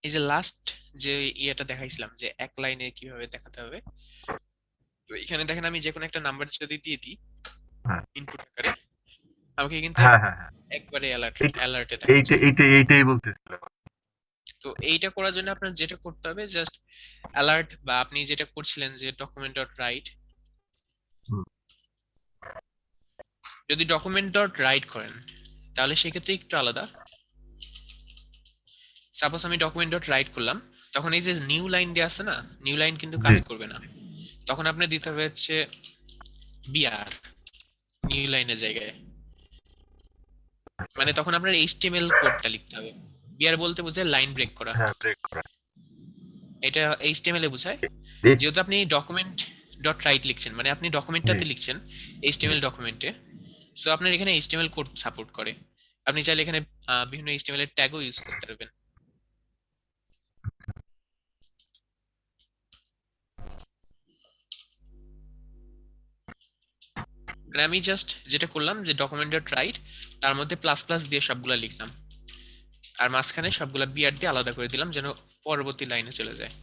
এই যে লাস্ট যে ইয়েটা দেখাইছিলাম যে এক লাইনে কিভাবে দেখাতে হবে, তো এখানে দেখেন আমি যে কোনো একটা নাম্বার যদি দিয়ে দিই হ্যাঁ ইনপুট আকারে, আমাকে কিন্তু হ্যাঁ হ্যাঁ হ্যাঁ একবারে এইটা অ্যালার্টে দেখাচ্ছে। এইটা এইটা এইটাই বলতেছিলাম। তো এইটা করার জন্য আপনার যেটা করতে হবে জাস্ট অ্যালার্ট, বা আপনি যেটা করছিলেন যে ডকুমেন্ট ডট রাইট, হুম, যদি ডকুমেন্ট ডট রাইট করেন তাহলে সেক্ষেত্রে একটু আলাদা। সাপোজ আমি ডকুমেন্ট ডট রাইট করলাম, তখন এই যে নিউ লাইন দেওয়া আছে না, নিউ লাইন কিন্তু জি কাজ করবে না। তখন আপনি দিতে হবে হচ্ছে বিআর, নিউ লাইনের জায়গায়। মানে তখন আপনার এইচটিএমএল কোডটা লিখতে হবে। বিআর বলতে বোঝায় লাইন ব্রেক করা, হ্যাঁ ব্রেক করা। এটা এইচটিএমএল এ বোঝায়। এই- যেহেতু আপনি ডকুমেন্ট ডট রাইট লিখছেন, মানে আপনি জি ডকুমেন্টটাতে লিখছেন জি এইচটিএমএল ডকুমেন্টে, সো আপনার এখানে এইচটিএমএল কোড সাপোর্ট করে। আপনি চাইলে এখানে বিভিন্ন এইচটিএমএল এর ট্যাগও ইউজ করতে পারবেন। মানে আমি জাস্ট যেটা করলাম যে ডকুমেন্ট ডট রাইট, তার মধ্যে প্লাস প্লাস দিয়ে সবগুলা লিখলাম, আর মাঝখানে সবগুলা বিআর দিয়ে আলাদা করে দিলাম যেন পরবর্তী লাইনে চলে যায়।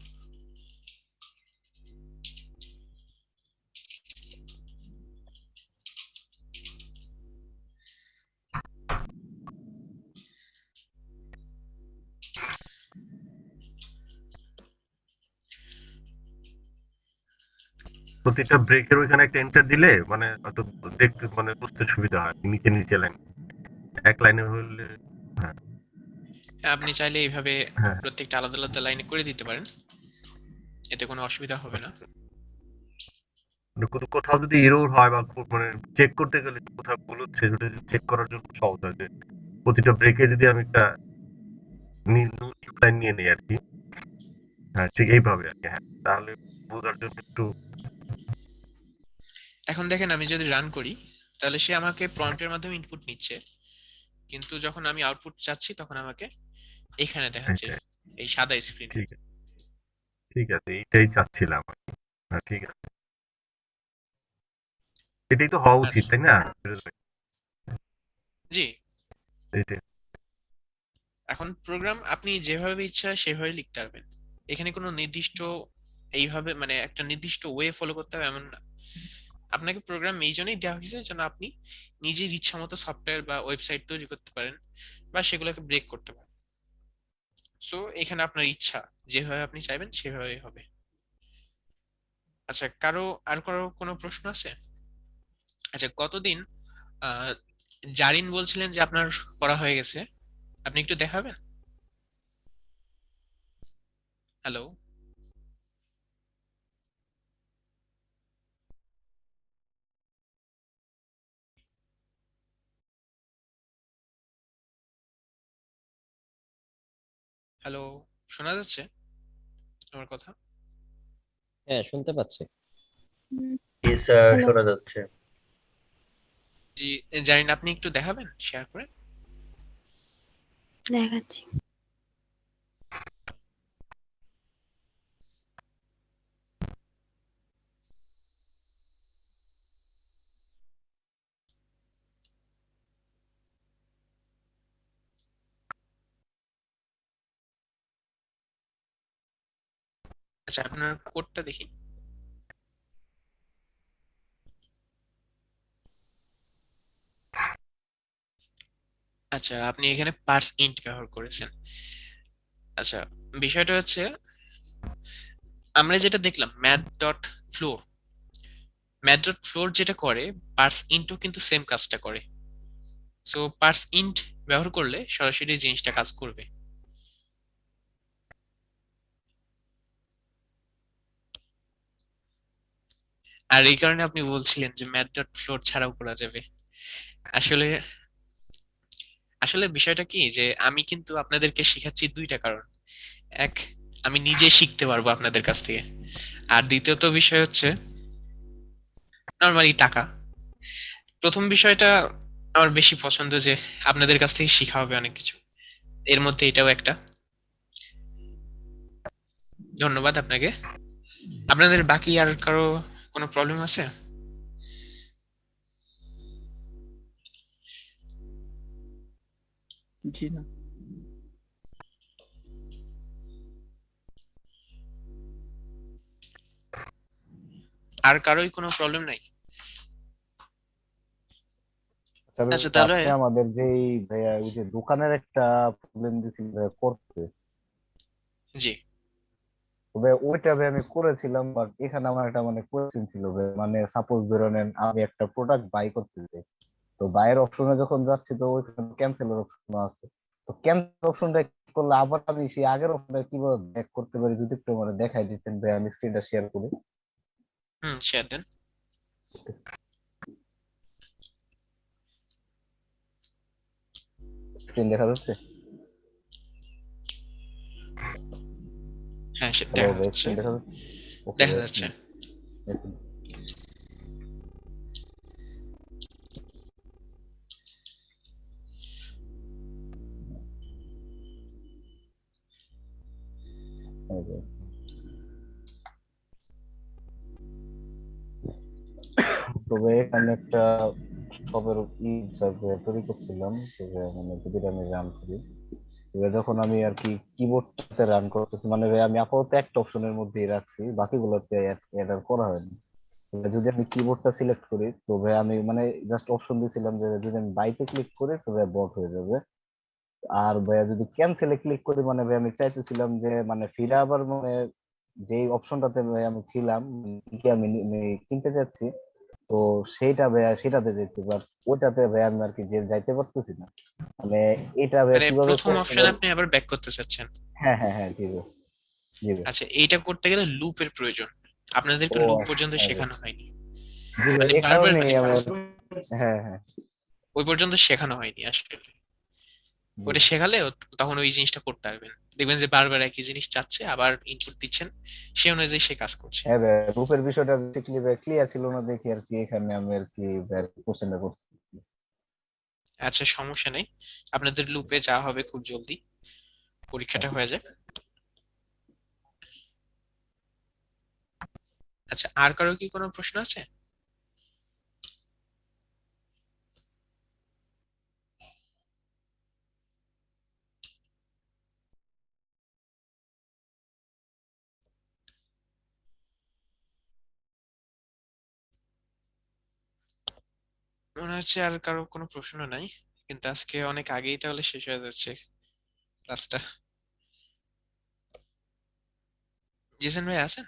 প্রতিটা ব্রেকের ওইখানে একটা এন্টার দিলে মানে হয়তো দেখতে মানে বুঝতে সুবিধা হয় নিচে নিচে লাইন এক লাইনে হলে। হ্যাঁ হ্যাঁ, আপনি চাইলে এইভাবে হ্যাঁ প্রত্যেকটা আলাদা আলাদা লাইনে করে দিতে পারেন, এতে কোনো অসুবিধা হবে না। হ্যাঁ। মানে কোথাও যদি এরর হয় বা মানে চেক করতে গেলে কোথাও ভুল হচ্ছে সেটা চেক করার জন্য সহজ হয় যে প্রতিটা ব্রেকে যদি আমি একটা নিউ লাইন নিয়ে নিই আর কি। হ্যাঁ ঠিক এইভাবে আর কি। হ্যাঁ তাহলে বোঝার জন্য একটু এখন দেখেন আমি যদি রান করি তাহলে সে আমাকে প্রম্পটের মাধ্যমে ইনপুট নিচ্ছে, কিন্তু যখন আমি আউটপুট চাচ্ছি তখন আমাকে এখানে দেখাচ্ছে, এটাই। এই সাদা স্ক্রিনে। ঠিক আছে ঠিক আছে এইটাই চাচ্ছিলাম আর কি। হ্যাঁ ঠিক আছে এটাই তো হওয়া উচিত আচ্ছা, তাই না? জি। এইটাই। এখন প্রোগ্রাম আপনি যেভাবে ইচ্ছা সেভাবে লিখতে পারবেন, এখানে কোনো নির্দিষ্ট এইভাবে মানে একটা নির্দিষ্ট ওয়ে ফলো করতে হবে এমন না। আপনাকে প্রোগ্রাম এই জন্যই দেওয়া হয়েছে যেন আপনি নিজের ইচ্ছা মতো সফটওয়্যার বা ওয়েবসাইট তৈরি করতে পারেন, বা সেগুলোকে ব্রেক করতে পারেন। সো এখানে আপনার ইচ্ছা, যেভাবে আপনি চাইবেন সেভাবেই হবে। আচ্ছা, কারো কোনো প্রশ্ন আছে? আচ্ছা, কতদিন আহ জারিন বলছিলেন যে আপনার করা হয়ে গেছে, আপনি একটু দেখাবেন? হ্যালো? হ্যালো? শোনা যাচ্ছে আমার কথা? হ্যাঁ, শুনতে পাচ্ছি। হুম, জি স্যার, হ্যালো, শোনা যাচ্ছে। জি, জারিন আপনি একটু দেখাবেন শেয়ার করে? দেখাচ্ছি। আচ্ছা, আপনার কোডটা দেখি। আচ্ছা, আপনি এখানে পার্স ইন্ট ব্যবহার করেছেন। আচ্ছা, বিষয়টা হচ্ছে আমরা যেটা দেখলাম math dot floor, math dot floor যেটা করে পার্স ইন্টও কিন্তু সেম কাজটা করে। সো পার্স ইন্ট ব্যবহার করলে সরাসরি জিনিসটা কাজ করবে। আর এই কারণে আপনি বলছিলেন যে ম্যাথ ডট ফ্লোর ছাড়াও করা যাবে। আসলে আসলে বিষয়টা কি যে আমি কিন্তু আপনাদেরকে শেখাচ্ছি দুইটা কারণ। এক, আমি নিজে শিখতে পারবো আপনাদের কাছ থেকে। আর দ্বিতীয়ত বিষয় হচ্ছে নর্মালি টাকা। প্রথম বিষয়টা আমার বেশি পছন্দ যে আপনাদের কাছ থেকে শিখা হবে অনেক কিছু, এর মধ্যে এটাও একটা। ধন্যবাদ আপনাকে। আপনাদের বাকি আর কারো কোনো প্রবলেম আছে? জি না। আর কারোই কোনো প্রবলেম নাই? তবে আচ্ছা তাহলে আপনি আমাদের যেই ভাইয়া ওই যে দোকানের একটা প্রবলেম দিয়েছিল ভাইয়া করতে, জি তবে ওইটা ভাই আমি করেছিলাম, বাট এখানে আমার একটা মানে কোয়েশ্চেন ছিল ভাই, মানে সাপোজ ধরে নেন আমি একটা প্রোডাক্ট বাই করতে চাই, তো বাইয়ের অপশনে যখন যাচ্ছি তো ওইখানে ক্যান্সেলের অপশন আছে, তো ক্যান্সেল অপশনটা করলে আবার আমি সেই আগের অপশনটা কিভাবে ব্যাক করতে পারি যদি একটু মানে দেখাই দিতেন ভাই, আমি স্ক্রিনটা শেয়ার করি। শেয়ার দেন। স্ক্রিন দেখা যাচ্ছে? হ্যাঁ হ্যালো দেখা ভাই, যাচ্ছে। স্ক্রিন দেখা যাচ্ছে? ওকে দেখা ভাই, যাচ্ছে। দেখুন। এই যে, তবে এখানে একটা শপের তৈরি করছিলাম, তবে মানে যদি আমি রান করি, এবার যখন আমি আর কি কিবোর্ডটাতে রান করতেছি, মানে ভাই আমি আপাতত একটা অপশনের মধ্যেই রাখছি, বাকিগুলোতে অ্যাড আর করা হয়নি। এবার যদি আমি কিবোর্ডটা সিলেক্ট করি তো ভাই আমি মানে জাস্ট অপশন দিয়েছিলাম যে যদি আমি বাইতে ক্লিক করি তো ভাই বট হয়ে যাবে। আর ভাইয়া যদি ক্যান্সেলে ক্লিক করি মানে ভাই আমি চাইতেছিলাম যে মানে ফিরে আবার মানে যেই অপশনটাতে ভাই আমি ছিলাম, কি আমি কিনতে চাচ্ছি, তো সেইটা ভাইয়া সেটাতে যেতে, বাট ওটাতে ভাই আমি আর কি যে যাইতে পারতেছি না, মানে এটা ভাইয়া মানে কিভাবে প্রথম করতে অপশন পারি? আপনি আবার ব্যাক করতে চাচ্ছেন? হ্যাঁ হ্যাঁ হ্যাঁ, জি ভাই, জি ভাই। আচ্ছা এইটা করতে গেলে লুপের প্রয়োজন, আপনাদেরকে ও লুপ আচ্ছা, পর্যন্ত হ্যাঁ ভাই। শেখানো হয়নি। জি ভাই, মানে এ বারবার কারণেই আমার, কাজ হ্যাঁ হ্যাঁ, ওই পর্যন্ত শেখানো হয়নি আসলে। জি ওটা শেখালে তখন ওই জিনিসটা করতে পারবেন। দেখবেন যে বারবার একই জিনিস চাচ্ছে, আবার ইনপুট দিচ্ছেন, সে অনুযায়ী সে কাজ করছে। হ্যাঁ ভাই, গ্রুপের বিষয়টা বেসিক্যালি ভাই ক্লিয়ার ছিল না দেখি আর কি এখানে আমি আর কি কোশ্চেনটা করছি। আচ্ছা সমস্যা নেই, আপনাদের লুপে যা হবে খুব জলদি পরীক্ষাটা হয়ে যাক। আচ্ছা আর কারো কি কোনো প্রশ্ন আছে? মনে হচ্ছে আর কারো কোনো প্রশ্ন নাই, কিন্তু আজকে অনেক আগেই তাহলে শেষ হয়ে যাচ্ছে ক্লাসটা। জিসান ভাই আছেন?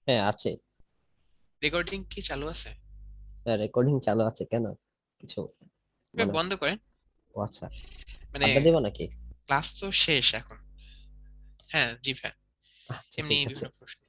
হ্যাঁ আছে। রেকর্ডিং কি চালু আছে? রেকর্ডিং চালু আছে কেন? কিছু ভাই মানে? বন্ধ করেন। ও আচ্ছা, মানে আড্ডা দেবো নাকি? ক্লাস তো শেষ এখন। হ্যাঁ জি ভাই, আচ্ছা এমনি ঠিক আছে। বিভিন্ন প্রশ্ন।